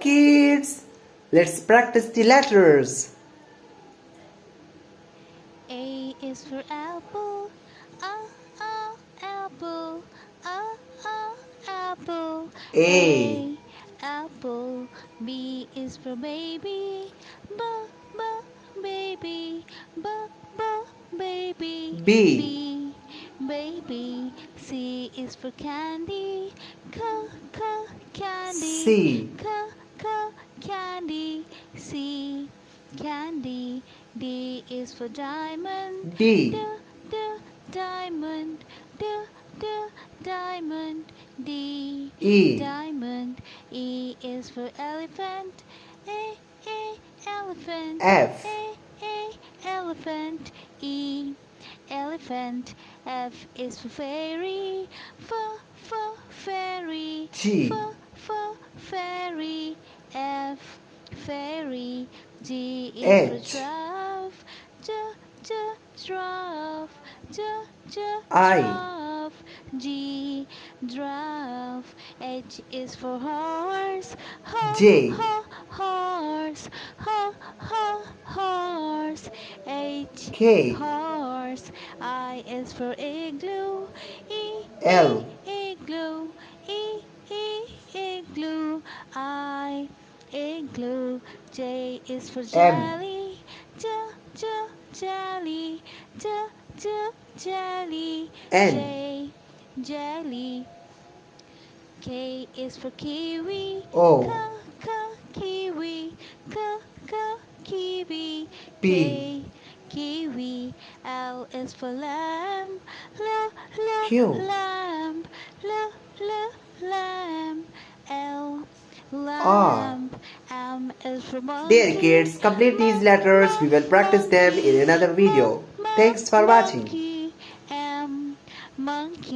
Kids, let's practice the letters. A is for apple, apple, apple. A. Apple. B is for baby, baby, baby. B. Baby. C is for candy, candy, C. candy. C, candy. D is for diamond, D. diamond, diamond. D, E. diamond. E is for elephant, elephant. F. Elephant. E, elephant. F is for fairy, fairy. G. Fairy. F, fairy. G is H. for giraffe, giraffe, I. giraffe. G, giraffe. H is for horse, J. horse, horse. H, K. horse. I is for igloo, L. igloo, igloo. I, igloo. J is for jelly, jelly, jelly. N. J, jelly. K is for kiwi, O. kiwi, kiwi. P. K, kiwi. L is for lamb, Q. lamb, lamb. L, R. lamb. M is for monkey. Dear kids, complete these letters. We will practice them in another video. Thanks for watching. Monkey. M, monkey.